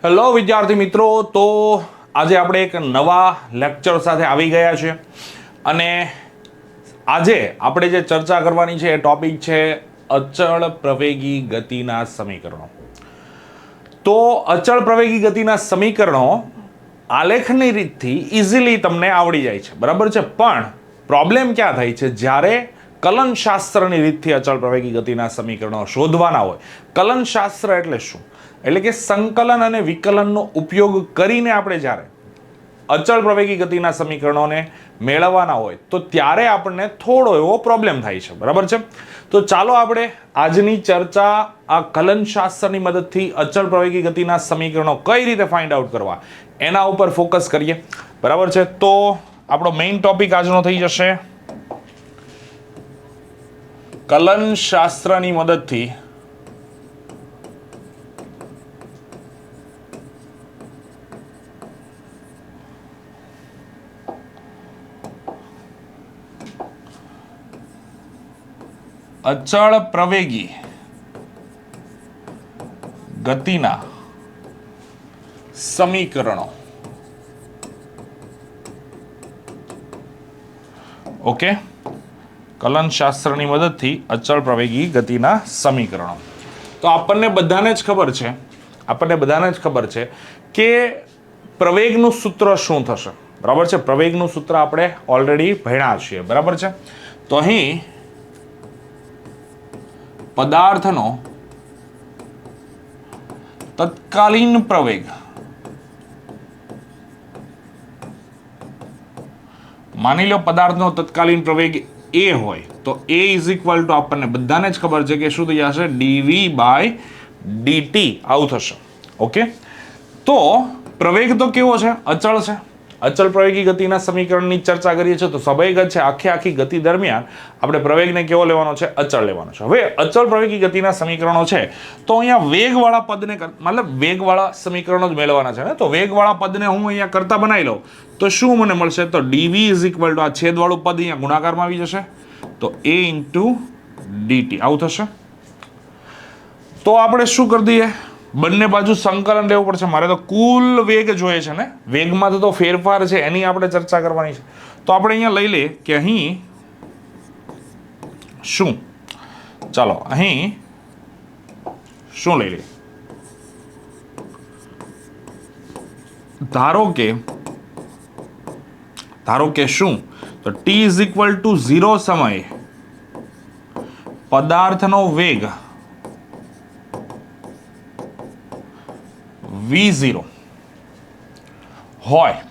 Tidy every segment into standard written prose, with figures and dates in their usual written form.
Hello વિદ્યાર્થી મિત્રો, તો આજે આપણે એક નવા લેક્ચર સાથે આવી ગયા છે અને આજે આપણે જે ચર્ચા કરવાની છે એ ટોપિક છે અચળ પ્રવેગી ગતિના સમીકરણો. તો અચળ પ્રવેગી ગતિના સમીકરણો આલેખની રીતથી ઇઝીલી તમને આવડી જાય છે, બરાબર છે. પણ પ્રોબ્લેમ ક્યાં થાય છે? જ્યારે કલનશાસ્ત્રની રીતથી અચળ પ્રવેગી ગતિના સમીકરણો શોધવાના હોય. કલનશાસ્ત્ર એટલે શું? એટલે કે સંકલન અને વિકલનનો ઉપયોગ કરીને આપણે જ્યારે અચળ પ્રવેગી ગતિના સમીકરણોને મેળવવાના હોય તો ત્યારે આપણને થોડો એવો પ્રોબ્લેમ થાય છે, બરાબર છે. તો ચાલો આપણે આજની ચર્ચા આ કલનશાસ્ત્રની મદદથી અચળ પ્રવેગી ગતિના સમીકરણો કઈ રીતે ફાઇન્ડ આઉટ કરવા એના ઉપર ફોકસ કરીએ, બરાબર છે. તો આપણો મેઇન ટોપિક આજનો થઈ જશે કલનશાસ્ત્રની મદદથી અચળ પ્રવેગી ગતિના સમીકરણો. ઓકે, કલનશાસ્ત્રની મદદથી અચળ પ્રવેગી ગતિના સમીકરણો. તો આપણને બધાને જ ખબર છે કે પ્રવેગનું સૂત્ર શું થશે, બરાબર છે. પ્રવેગનું સૂત્ર આપણે ઓલરેડી ભણ્યા છીએ, બરાબર છે. તો અહીં પદાર્થનો તત્કાલીન પ્રવેગ માની લો પદાર્થનો તત્કાલીન પ્રવેગ એ હોય તો એ ઇઝ ઇક્વલ ટુ આપણને બધાને જ ખબર છે કે શું થઈ જશે? ડીવી બાય ડીટી આવું થશે. ઓકે, તો પ્રવેગ તો કેવો છે? અચળ છે. અચળ પ્રવેગી ગતિના સમીકરણની ચર્ચા કરીએ છીએ તો સ્વાભાવિક છે આખી ગતિ દરમિયાન આપણે પ્રવેગને કેવો લેવાનો છે? અચળ લેવાનો છે. હવે અચળ પ્રવેગી ગતિના સમીકરણો છે તો અહીંયા વેગવાળા પદને મતલબ વેગવાળા સમીકરણો જ મેળવવાના છે ને. તો વેગવાળા પદને હું અહીંયા કરતા બનાવી લઉં તો શું મને મળશે? તો ડીવી ઇઝ ઇક્વલ ટુ આ છેદવાળું પદ અહીંયા ગુણાકારમાં આવી જશે તો એ ઇન્ટુ ડીટી આવું થશે. તો આપણે શું કરી દઈએ? બંને બાજુ સંકલન લેવું પડશે. મારે તો કુલ વેગ જોઈએ છે ને, વેગમાં તો ફેરફાર છે એની આપણે ચર્ચા કરવાની છે. તો આપણે અહીંયા લઈ લઈએ કે અહીં શું, ચાલો અહીં શું લઈ લઈએ? ધારો કે શું? તો t ઇઝ ઇક્વલ ટુ 0 સમયે પદાર્થનો વેગ v0 હોય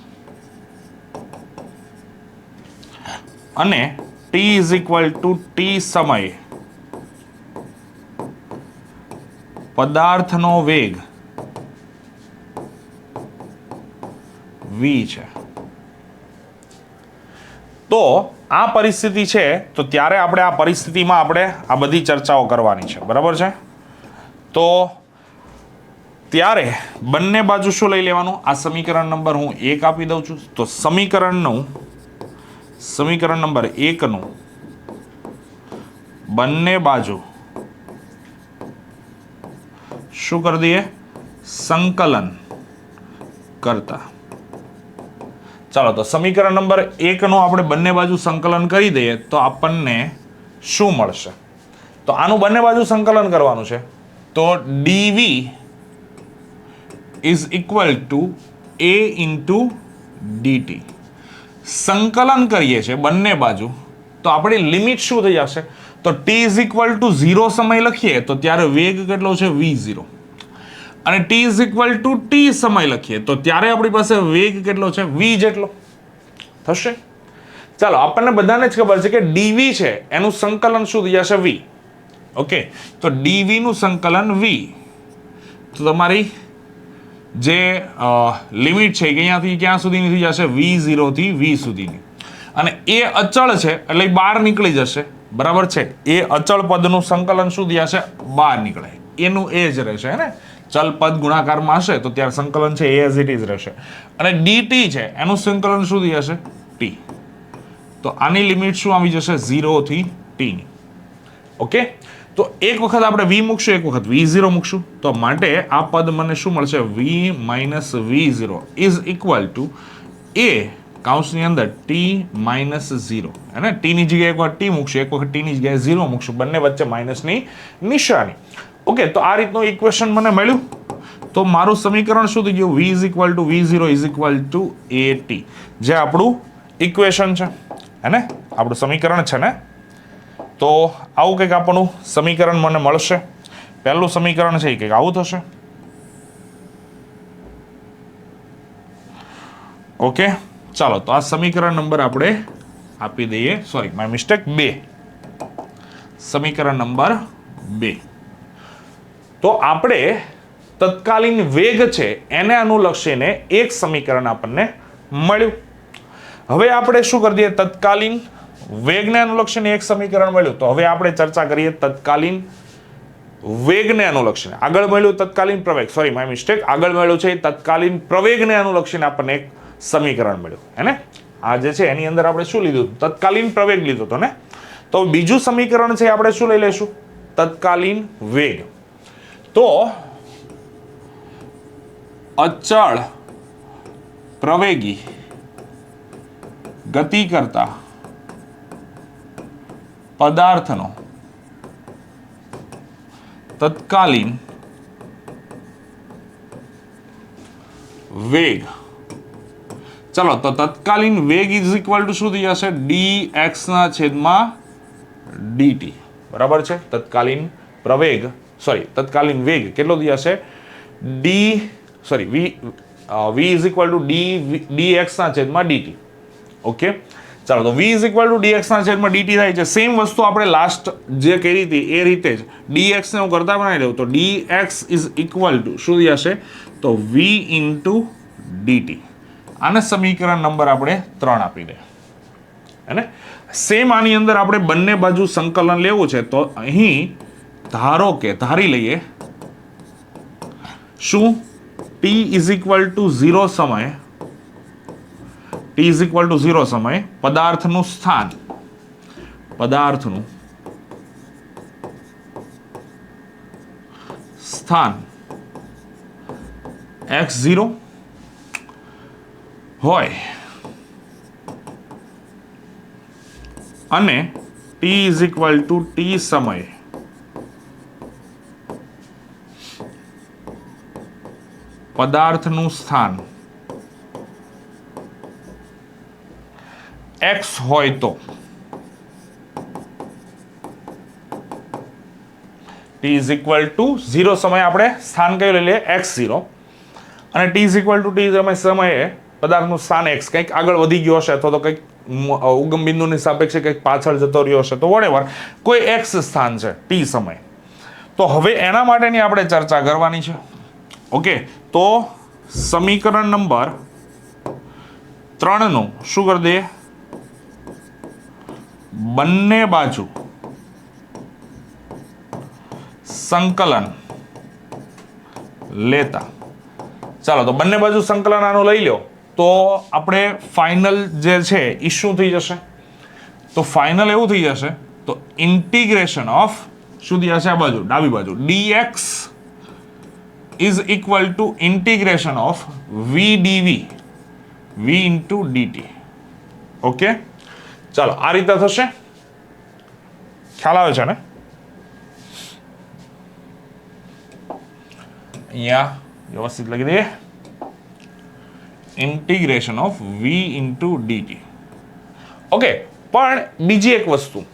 અને t is equal two t સમયે પદાર્થનો વેગ v છે. તો આ પરિસ્થિતિ છે તો ત્યારે આપણે આ પરિસ્થિતિમાં આપણે આ બધી ચર્ચાઓ કરવાની છે, બરાબર છે. તો ત્યારે બંને બાજુ શું લઈ લેવાનું? આ સમીકરણ નંબર હું 1 આપી દઉં છું. તો સમીકરણ નંબર 1 નું બંને બાજુ શું કરી દઈએ? સંકલન કરતા. ચાલો, તો સમીકરણ નંબર 1 નું આપણે બંને બાજુ સંકલન કરી દઈએ તો આપણને શું મળશે? તો આનું બંને બાજુ સંકલન કરવાનું છે તો ડીવી is equal two A into DT. સંકલન કરીએ છીએ બંને બાજુ તો આપણી લિમિટ શું થઈ જશે? તો t ઇઝ ઇક્વલ ટુ 0 સમય લખીએ તો ત્યારે વેગ કેટલો છે? v0. અને t is equal two t સમય લખીએ તો ત્યારે આપણી પાસે વેગ કેટલો છે? v જેટલો થશે. ચાલો, આપણને બધાને જ ખબર છે કે dv છે એનું સંકલન શું થઈ જશે? v. ઓકે, તો dv નું સંકલન v. તો તમારી જે લિમિટ છે કે અહીંયાથી ક્યાં સુધીની થઈ જશે? v0 થી v સુધીની. અને એ અચળ છે એટલે બહાર નીકળી જશે, બરાબર છે. એ અચળ પદનું સંકલન શું થઈ જશે? બહાર નીકળે. એનું એ જ રહેશે ને. ચલ પદ ગુણાકારમાં હશે તો ત્યારે સંકલન છે એ એઝ ઇટ ઇઝ રહેશે. અને dt છે એનું સંકલન શું થઈ જશે? t. તો આની લિમિટ શું આવી જશે? 0 થી t ની. ઓકે, તો એક વખત આપણે v મૂકશું, એક વખત v0 મૂકશું, તો માટે આ પદ મને શું મળશે? v minus v0 is equal two a કૌંસની અંદર t માઇનસ 0, હે ને? t ની જગ્યાએ એક વખત t મૂકશું, એક વખત t ની જગ્યાએ 0 મૂકશું, બંને વચ્ચે માઇનસની નિશાની. ઓકે, તો આ રીતનું ઇક્વેશન મને મળ્યું. તો મારું સમીકરણ શું થઈ ગયું? v is equal two v0 is equal two at, જે આપણું ઇક્વેશન છે, હે ને? આપણું સમીકરણ છે ને? તો આવું કંઈક આપણું સમીકરણ મને મળશે. પહેલું સમીકરણ છે એ કંઈક આવું થશે. ઓકે, ચાલો, તો આ સમીકરણ નંબર આપણે આપી દઈએ. Sorry, my mistake, 2. સમીકરણ નંબર 2. તો આપણે તત્કાલીન વેગ છે એને અનુલક્ષીને એક સમીકરણ આપણને મળ્યું. હવે આપણે શું કરી દઈએ? તત્કાલીન વેગને અનુલક્ષીને એક સમીકરણ મળ્યું, તો હવે આપણે ચર્ચા કરીએ તત્કાલીન વેગને અનુલક્ષીને. આગળ મળ્યું તત્કાલીન પ્રવેગ, સોરી માય મિસ્ટેક, આગળ મળ્યું છે તત્કાલીન પ્રવેગને અનુલક્ષીને આપણને એક સમીકરણ મળ્યું, હે ને? આ જે છે એની અંદર આપણે શું લીધું? તત્કાલીન પ્રવેગ લીધો હતો ને? તો બીજું સમીકરણ છે આપણે શું લઈ લેશું? તત્કાલીન વેગ. તો અચળ પ્રવેગી ગતિ કરતા પદાર્થનો તત્કાલીન વેગ. ચલો, તો તત્કાલીન વેગ ઇઝ ઇક્વલ ટુ શું થઈ જશે? dx ના છેદમાં dt. બરાબર છે? તત્કાલીન પ્રવેગ, સોરી, તત્કાલીન વેગ કેટલો થઈ જશે? v is equal two dx ના છેદમાં dt. ઓકે, ચાલો, તો v is equal two dx ના છેદમાં dt થાય છે. સેમ વસ્તુ આપણે લાસ્ટ જે કરી હતી એ રીતે જ dx ને હું કરતા બનાવી દઉં, તો dx ઇઝ ઇક્વલ ટુ શું થઈ જશે? તો v ઇન્ટુ dt. આને સમીકરણ નંબર આપણે 3 આપી દે, હે ને? સેમ આની અંદર આપણે બંને બાજુ સંકલન લેવું છે, તો અહીં ધારો કે ધારી લઈએ શું? t ઇઝ ઇક્વલ ટુ 0 સમયે, t ઇઝ ઇક્વલ ટુ 0 સમયે પદાર્થનું સ્થાન, પદાર્થનું સ્થાન x0 હોય અને t is equal two t સમયે પદાર્થનું સ્થાન x હોય તો t ઇઝ ઇક્વલ ટુ 0 સમયે આપણે સ્થાન કયું લઈ લઈએ? x0, અને t is equal two t સમયે પદાર્થનું સ્થાન x કંઈક આગળ વધી ગયો હશે, અથવા તો કંઈક ઉગમ બિંદુની સાપેક્ષે કંઈક પાછળ જતો રહ્યો હશે, તો વોટેવર કોઈ x સ્થાન છે t સમય. તો હવે એના માટેની આપણે ચર્ચા કરવાની છે. ઓકે, તો સમીકરણ નંબર 3 નું શું કરી દઈએ? બંને બાજુ સંકલન લેતા. ચાલો, તો બંને બાજુ સંકલન આનું લઈ લો, તો આપણે ફાઇનલ જે છે એ શું થઈ જશે? તો ફાઇનલ એવું થઈ જશે, તો ઇન્ટિગ્રેશન ઓફ શું થઈ જશે? આ બાજુ ડાબી બાજુ dx is equal two integration of v dv v into dt. Okay, ચાલો, આ રીતે થશે. ખ્યાલ આવે છે ને? અહીંયા વ્યવસ્થિત લખી દઈએ, integration of v into dt. Okay, પણ બીજી એક વસ્તુ,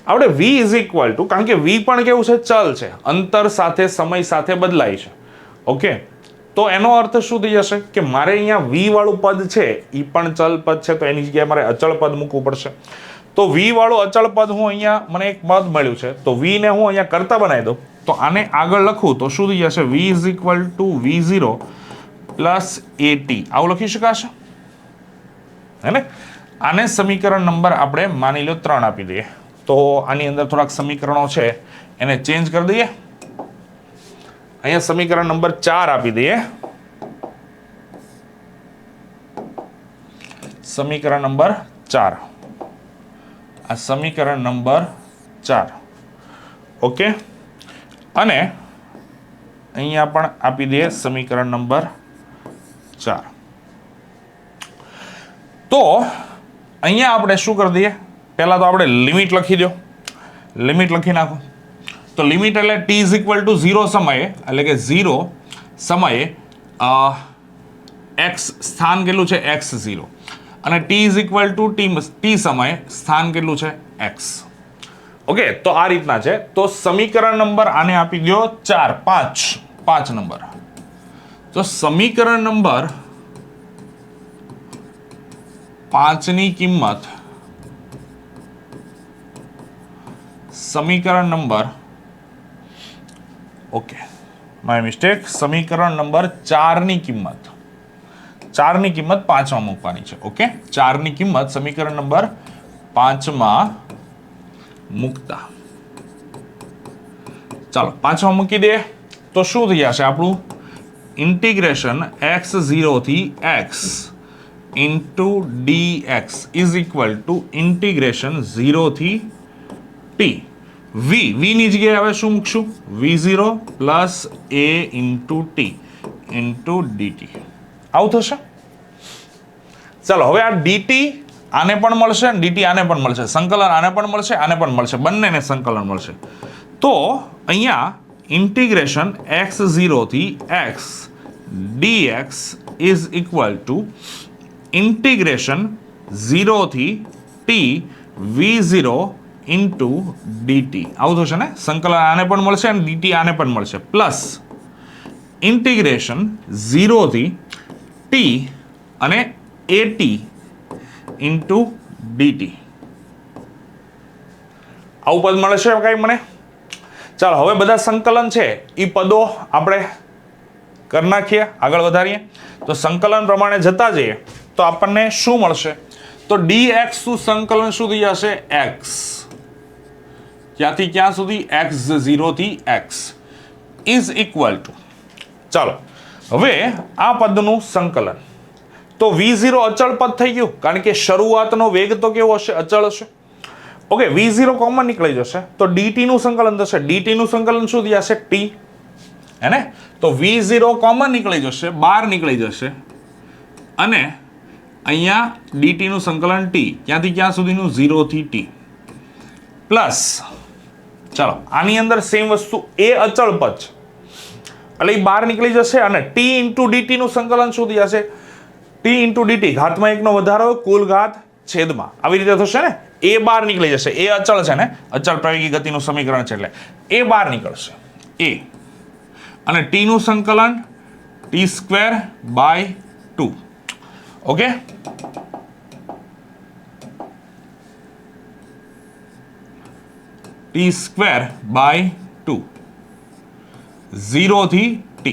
આપણે v ઇઝ ઇક્વલ ટુ, કારણ કે v પણ કેવું છે? ચલ છે, અંતર સાથે સમય સાથે બદલાય છે. ઓકે, તો એનો અર્થ શું થઈ જશે? કે મારે અહીંયા v વાળું પદ છે એ પણ ચલ પદ છે, તો એની જગ્યાએ મારે અચળ પદ મૂકવું પડશે. તો v વાળું અચળ પદ હું અહીંયા, મને એક પદ મળ્યું છે, તો v ને હું અહીંયા કરતા બનાવી દઉં, તો આને આગળ લખું તો શું થઈ જશે? v is equal two v0 plus at. આવું લખી શકાશે, હે ને? આને સમીકરણ નંબર આપણે માની લો 3 આપી દઈએ. તો આની અંદર થોડાક સમીકરણો છે એને ચેન્જ કરી દઈએ. અહીંયા સમીકરણ નંબર 4 આપી દઈએ. સમીકરણ નંબર 4, આ સમીકરણ નંબર 4. ઓકે, અને અહીંયા પણ આપી દઈએ સમીકરણ નંબર 4. તો અહીંયા આપણે શું કરી દઈએ, પહેલા તો આપણે લિમિટ લખી દો, લિમિટ લખી નાખો. તો લિમિટ એટલે t ઇઝ ઇક્વલ ટુ 0 સમયે, એટલે કે 0 સમયે x સ્થાન કેટલું છે x0, અને t is equal two t સમયે સ્થાન કેટલું છે x. ઓકે, તો આ રીતના છે. તો સમીકરણ નંબર આને આપી દો 4, 5 નંબર. તો સમીકરણ નંબર 5 ની કિંમત સમીકરણ નંબર, ઓકે માય મિસ્ટેક, સમીકરણ નંબર 4 ની કિંમત 5 માં મૂકવાની છે. ઓકે, 4 ની કિંમત સમીકરણ નંબર 5 માં મૂકતા, ચાલો 5 માં મૂકી દે તો શું થઈ જશે આપણું, ઇન્ટિગ્રેશન x0 થી x into dx is equal two integration 0 થી t. v ની જગ્યાએ હવે શું મૂકશું, v0 plus a into t into dt આવું થશે. ચાલો હવે આ dt આને પણ મળશે અને dt આને પણ મળશે, સંકલન આને પણ મળશે, આને પણ મળશે, બંનેને સંકલન મળશે. તો અહીંયા ઇન્ટિગ્રેશન x0 થી x dx is equal two integration 0 થી t v0 ઇન્ટુ dt આવું થશે ને. સંકલન આને પણ મળશે અને dt આને પણ મળશે, પ્લસ ઇન્ટિગ્રેશન 0 થી t અને at ઇન્ટુ dt આવું પદ મળે છે કઈ મને. ચાલો હવે બધા સંકલન છે એ પદો આપણે કરી નાખીએ, આગળ વધારીએ. તો સંકલન પ્રમાણે જતા જઈએ તો આપણને શું મળશે, તો dx નું સંકલન શું થઈ જશે, x, ક્યાંથી ક્યાં સુધી, x0 થી x ઇઝ ઇક્વલ ટુ, ચાલો હવે આ પદનું સંકલન, તો v0 અચળ પદ થઈ ગયું, કારણ કે શરૂઆતનો વેગ તો કેવો હશે, અચળ હશે. ઓકે, v0 કોમન નીકળી જશે તો dt નું સંકલન થશે, dt નું સંકલન શું થઈ જશે, t, હે ને. તો v0 કોમન નીકળી જશે, બહાર નીકળી જશે, અને અહીંયા dt નું સંકલન t, ક્યાંથી ક્યાં સુધીનું, 0 થી t, પ્લસ ચાલો આની અંદર સેમ વસ્તુ a અચળ પદ છે એટલે એ બહાર નીકળી જશે, અને t ઇન્ટુ dt નું સંકલન શું થઈ જશે, t ઇન્ટુ dt, ઘાતમાં એકનો વધારો, કુલ ઘાત છેદમાં, આવી રીતે થશે ને. એ બહાર નીકળી જશે, એ અચળ છે ને, અચળ પ્રાયોગિક ગતિનું સમીકરણ છે એટલે એ બહાર નીકળશે, એ, અને t નું સંકલન t²/2. ઓકે, t²/2 0 થી t.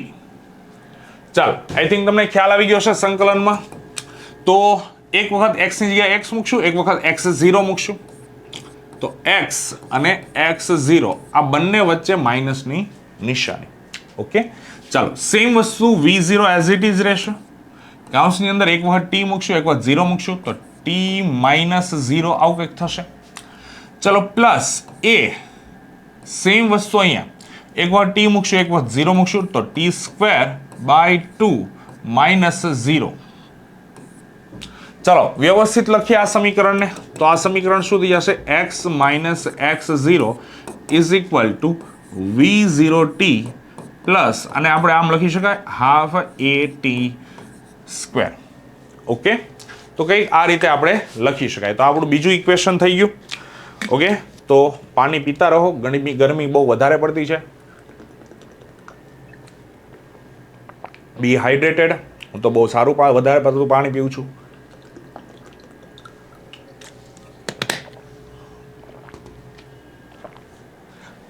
ચાલો આઈ થિંક તમને ખ્યાલ આવી ગયો હશે સંકલનમાં. તો એક વખત x ની જગ્યાએ x મૂકશું, એક વખત x0 મૂકશું. તો x અને x0 આ બંને વચ્ચે માઇનસની નિશાની. ઓકે, ચાલો સેમ વસ્તુ v0 એઝ ઇટ ઇઝ રહેશે. કૌંસની અંદર એક વખત t મૂકશું, એક વખત 0 મૂકશું, તો t -0 આવું કંઈક થશે. ચલો પ્લસ a, સેમ વસ્તુ અહીંયા એક વખત t મૂકશું, એક વખત 0 મૂકશું, તો t²/2 -0. ચાલો વ્યવસ્થિત લખીએ આ સમીકરણને. તો આ સમીકરણ શું થઈ જશે, x - x0 is equal two v0t plus, અને આપણે આમ લખી શકાય હાફ at². ઓકે, તો કંઈક આ રીતે આપણે લખી શકાય. તો આપણું બીજું ઇક્વેશન થઈ ગયું. ઓકે, તો પાણી પીતા રહો, ગરમી બહુ વધારે પડતી છે. બી હાઇડ્રેટેડ. હું તો બહુ સારું વધારે પડતું પાણી પીવું છું.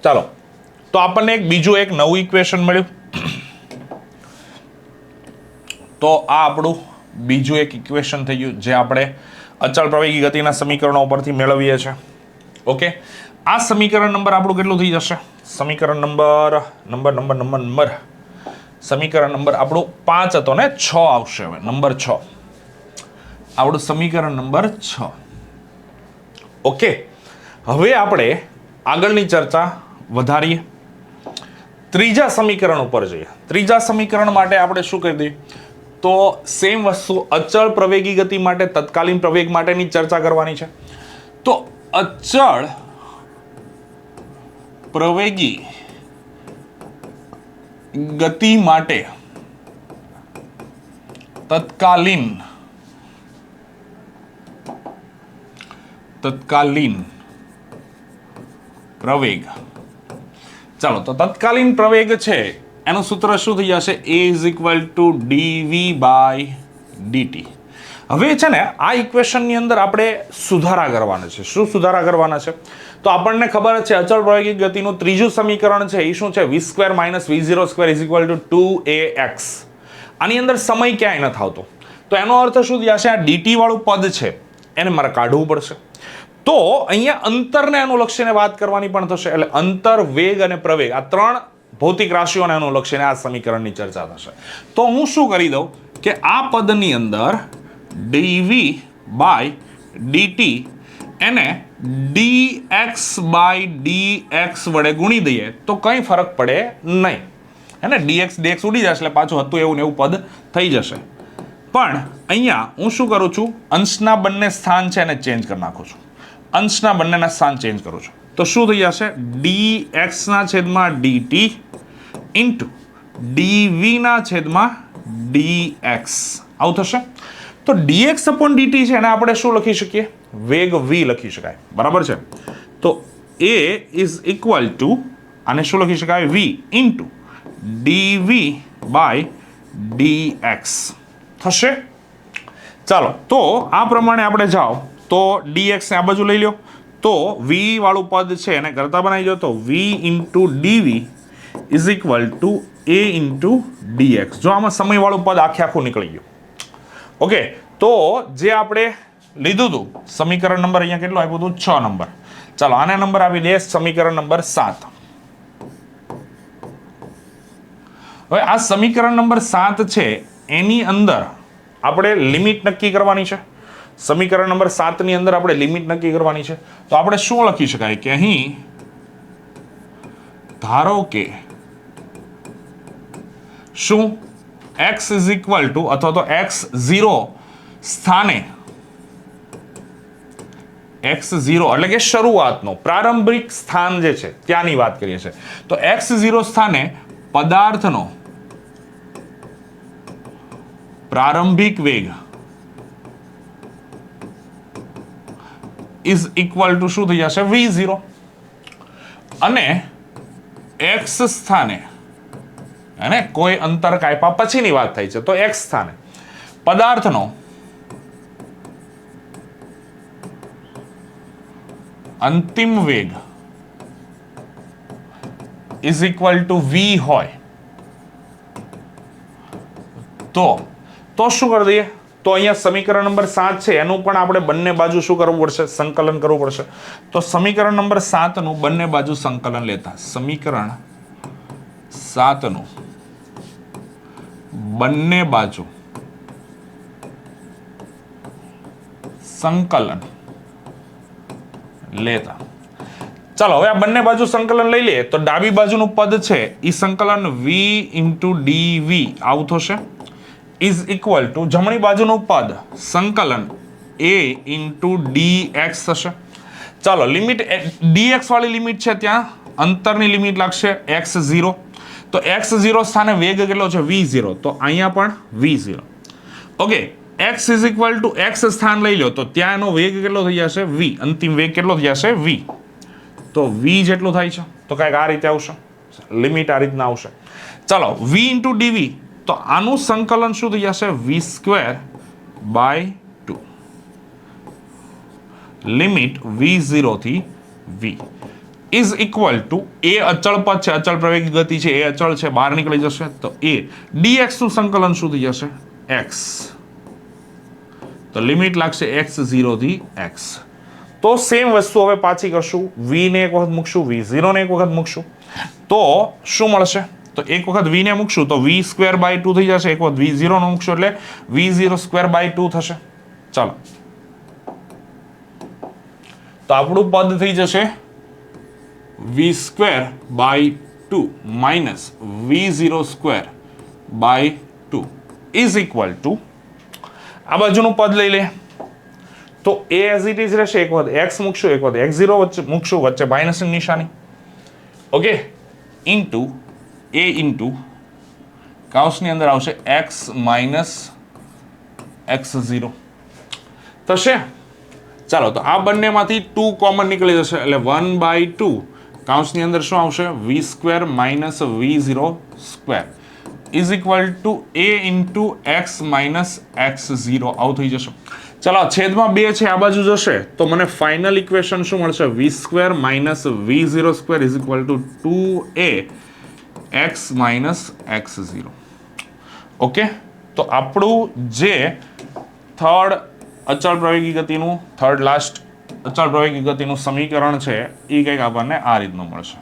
ચાલો, તો આપણને એક નવું ઇક્વેશન મળ્યું. તો આ આપણું બીજું એક ઇક્વેશન થઈ ગયું જે આપણે અચળ પ્રવેગી ગતિના સમીકરણો પરથી મેળવીએ છીએ. ઓકે, આ સમીકરણ નંબર આપણું કેટલું થઈ જશે, સમીકરણ નંબર સમીકરણ નંબર આપણું 5 હતો ને, 6 આવશે હવે, નંબર 6 આપણું સમીકરણ નંબર 6. ઓકે, હવે આપણે આગળની ચર્ચા વધારીએ. ત્રીજા સમીકરણ ઉપર જઈએ. ત્રીજા સમીકરણ માટે આપણે શું કરી દઈએ, તો સેમ વસ્તુ અચળ પ્રવેગી ગતિ માટે તત્કાલીન પ્રવેગ માટેની ચર્ચા કરવાની છે. તો અચળ પ્રવેગી ગતિ માટે તત્કાલીન પ્રવેગ. ચાલો, તો તત્કાલીન પ્રવેગ છે એનું સૂત્ર શું થઈ જશે, a is equal to dv by dt. હવે છે ને આ ઇક્વેશનની અંદર આપણે સુધારા કરવાના છે. શું સુધારા કરવાના છે, તો આપણને ખબર છે અચળ પ્રવેગી ગતિનું ત્રીજું સમીકરણ છે એ શું છે, v² - v02 is equal two 2ax. આની અંદર સમય ક્યાંય નથી આવતો, તો એનો અર્થ શું થશે, આ dt વાળું પદ છે એને મારે કાઢવું પડશે. તો અહીંયા અંતરને અનુલક્ષીને વાત કરવાની પણ થશે, એટલે અંતર, વેગ અને પ્રવેગ આ ત્રણ ભૌતિક રાશિઓને અનુલક્ષીને આ સમીકરણની ચર્ચા થશે. તો હું શું કરી દઉં કે આ પદની અંદર dv બાય dt એને dx બાય dx વડે ગુણી દઈએ તો કંઈ ફરક પડે નહીં, હે ને. dx ઉડી જશે એટલે પાછું હતું એવું ને એવું પદ થઈ જશે. પણ અહીંયા હું શું કરું છું, અંશના બંને સ્થાન છે એને ચેન્જ કરી નાખું છું. અંશના બંનેના સ્થાન ચેન્જ કરું છું તો શું થઈ જશે, dx ના છેદમાં dt ઇન્ટુ dv ના છેદમાં dx આવું થશે. તો dx અપોન dt છે એને આપણે શું લખી શકીએ, વેગ v લખી શકાય, બરાબર છે. તો a ઇઝ ઇક્વલ ટુ આને શું લખી શકાય, v into dv by dx થશે. ચાલો, તો આ પ્રમાણે આપણે જાઓ તો dx ને આ બાજુ લઈ લો, તો v વાળું પદ છે એને કરતા બનાવી દો, તો v into dv is equal two a into dx. જો આમાં સમય વાળું પદ આખે આખું નીકળી ગયું. ઓકે, તો જે આપણે લીધું હતું સમીકરણ નંબર અહીંયા કેટલો આપ્યું હતું, 6 નંબર. ચાલો આને નંબર આપી દે સમીકરણ નંબર 7. હવે આ સમીકરણ નંબર 7 છે એની અંદર આપણે લિમિટ નક્કી કરવાની છે. સમીકરણ નંબર 7 ની અંદર આપણે લિમિટ નક્કી કરવાની છે. તો આપણે શું લખી શકાય કે અહીં ધારો કે શું x ઇઝ ઇક્વલ ટુ અથવા તો x0 સ્થાને, x0 એટલે કે શરૂઆતનો પ્રારંભિક સ્થાન જે છે ત્યાંની વાત કરીએ છીએ. તો x0 સ્થાને પદાર્થનો પ્રારંભિક વેગ ઇઝ ઇક્વલ ટુ શું થઈ જશે, v0. અને x સ્થાને, અને કોઈ અંતર કાપ્યા પછીની વાત થઈ છે, તો x સ્થાને પદાર્થનો અંતિમ વેગ ઇઝ ઇક્વલ ટુ v હોય તો શું કરી દઈએ, તો અહીંયા સમીકરણ નંબર 7 છે એનું પણ આપણે બંને બાજુ શું કરવું પડશે, સંકલન કરવું પડશે. તો સમીકરણ નંબર 7 નું બંને બાજુ સંકલન લેતા, સમીકરણ 7 નું બંને બાજુ સંકલન લેતા. ચાલો હવે આ બંને બાજુ સંકલન લઈ લઈએ તો ડાબી બાજુનું પદ છે એ સંકલન v ઇન્ટુ dv આવું થશે ઇઝ ઇક્વલ ટુ જમણી બાજુનું પદ સંકલન a ઇન્ટુ dx થશે. ચાલો લિમિટ dx વાળી લિમિટ છે ત્યાં અંતરની લિમિટ લાગશે x0. તો x0 સ્થાને વેગ કેટલો છે, v0. તો અહીંયા પણ v0. Okay, x is equal two x સ્થાન લઈ લો તો ત્યાં એનો વેગ કેટલો થઈ જશે, v. અંતિમ વેગ કેટલો થઈ જશે, v. તો v જેટલું થાય છે તો કંઈક આ રીતે આવશે, લિમિટ આ રીતના આવશે. ચાલો v ઇન્ટુ dv, તો આનું સંકલન શું થઈ જશે, v²/2 લિમિટ v0 થી v ઇઝ ઇક્વલ ટુ એ અચળ પદ છે, અચળ પ્રવેગી ગતિ છે, એ અચળ છે, બહાર નીકળી જશે. તો એ dx નું સંકલન શું થઈ જશે, x. તો લિમિટ લાગશે x0 થી x. તો સેમ વસ્તુ હવે પાછી કરશું, v ને એક વખત મૂકશું, v0 ને એક વખત મૂકશું, તો શું મળશે, તો એક વખત v ને મૂકશું તો v²/2 થઈ જશે, એક વખત v0 નો મૂકશું એટલે v0²/2 થશે. ચાલો તો આપણું પદ થઈ જશે v²/2 2 minus v0 square by 2 is equal to આ બાજુનું પદ લઈ લે તો એ એઝ ઇટ ઇઝ રહેશે, એક વખત x મૂકશું, એક વખત x0 વચ્ચે મૂકશું, વચ્ચે માઇનસની નિશાની, ઓકે, ઇન્ટુ a ઇન્ટુ કાઉસની અંદર આવશે x માઇનસ x0 થશે. ચાલો તો આ બંનેમાંથી 2 કોમન નીકળી જશે એટલે 1/2 કાઉસની અંદર શું આવશે v square minus v0 square is equal two a into x minus x0 આવું થઈ જશે. ચાલો છેદમાં 2 છે, આ બાજુ જશે તો મને ફાઇનલ ઇક્વેશન શું મળશે v square minus v0 square is equal two 2a x minus x0. Okay, તો આપણું જે થર્ડ અચળ પ્રવેગી ગતિનું થર્ડ લાસ્ટ અચળ પ્રવેગી ગતિનું સમીકરણ છે એ કંઈક આપણને આ રીતનું મળશે,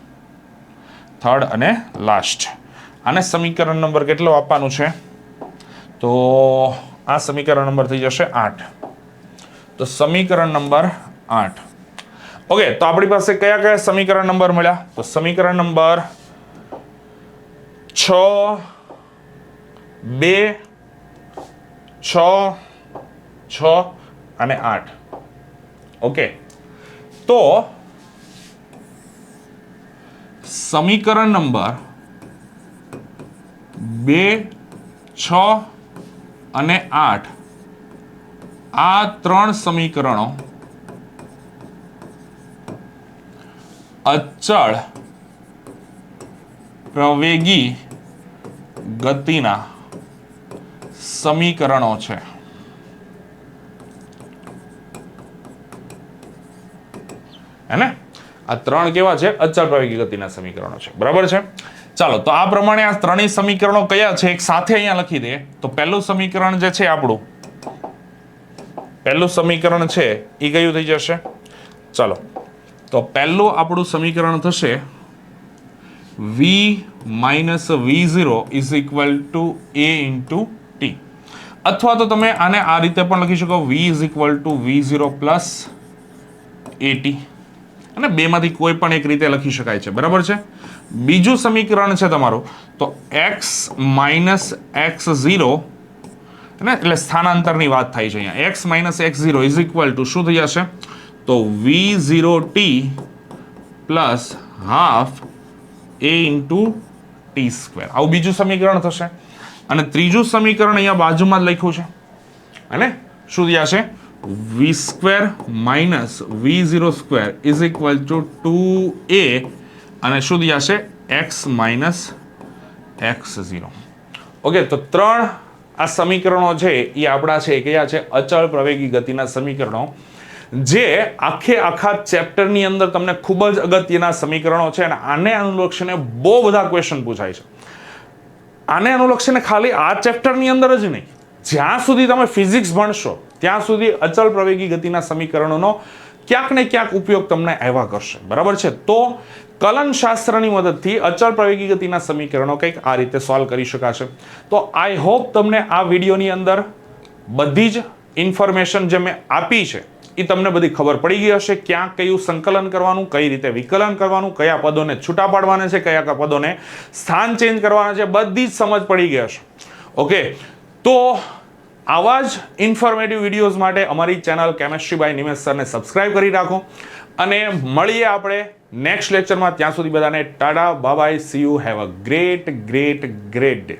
થર્ડ અને લાસ્ટ. આને સમીકરણ નંબર કેટલો આપવાનું છે તો આ સમીકરણ નંબર થઈ જશે 8. તો સમીકરણ નંબર 8. ઓકે, તો આપણી પાસે કયા કયા સમીકરણ નંબર મળ્યા તો સમીકરણ નંબર 6, 2, 6, 6 અને 8. ઓકે, તો સમીકરણ નંબર 2, 6 અને 8 આ 3 સમીકરણો અચળ પ્રવેગી ગતિના સમીકરણો છે. હે ને, આ 3 કેવા છે અચળ પ્રવેગી ગતિના સમીકરણો છે, બરાબર છે. ચાલો તો આ પ્રમાણે આ ત્રણેય સમીકરણો કયા છે એક સાથે અહીંયા લખી દે તો પહેલું સમીકરણ જે છે આપણું પહેલું સમીકરણ છે એ કયું થઈ જશે. ચાલો તો પહેલું આપણું સમીકરણ થશે v minus v0 is equal two a into t, અથવા તો તમે આને આ રીતે પણ લખી શકો v is equal two v0 plus at, અને બેમાંથી કોઈ પણ એક રીતે લખી શકાય છે, બરાબર છે. બીજું સમીકરણ છે તમારું તો x માઇનસ x0, એટલે સ્થાનાંતરની વાત થાય છે અહીંયા, x minus x0 is equal two શું થઈ જશે તો v0t plus half a into T square, આવું બીજું સમીકરણ થશે. અને ત્રીજું સમીકરણ અહીંયા બાજુમાં જ લખ્યું છે, અને શું થશે v square minus v0 square is equal two 2a અને શું થશે x માઇનસ x0. ઓકે, તો 3 આ સમીકરણો છે એ આપણા છે કયા છે અચળ પ્રવેગી ગતિના સમીકરણો, જે આખા ચેપ્ટરની અંદર તમને ખૂબ જ અગત્યના સમીકરણો છે. અને આને અનુલક્ષીને બહુ બધા ક્વેશ્ચન પૂછાય છે. આને અનુલક્ષીને ખાલી આ ચેપ્ટરની અંદર જ નહીં, જ્યાં સુધી તમે ફિઝિક્સ ભણશો ત્યાં સુધી અચળ પ્રવેગી ગતિના સમીકરણોનો ક્યાંક ને ક્યાંક ઉપયોગ તમને આવ્યા કરશે, બરાબર છે. તો કલનશાસ્ત્રની મદદથી અચળ પ્રવેગી ગતિના સમીકરણો કંઈક આ રીતે સોલ્વ કરી શકાશે. તો આઈ હોપ તમને આ વિડીયોની અંદર બધી જ ઇન્ફોર્મેશન જે મેં આપી છે એ તમને બધી ખબર પડી ગઈ હશે, ક્યાં કયું સંકલન કરવાનું, કઈ રીતે વિકલન કરવાનું, કયા પદોને છૂટા પાડવાના છે, કયા પદોને સ્થાન ચેન્જ કરવાના છે, બધી જ સમજ પડી ગઈ હશે. ઓકે, તો આવા જ ઇન્ફોર્મેટિવ વિડીયોઝ માટે અમારી ચેનલ કેમેસ્ટ્રી બાય નિમેશ સરને સબસ્ક્રાઇબ કરી રાખો, અને મળીએ આપણે નેક્સ્ટ લેક્ચરમાં. ત્યાં સુધી બધાને Tata, bye bye, C you, have a great day.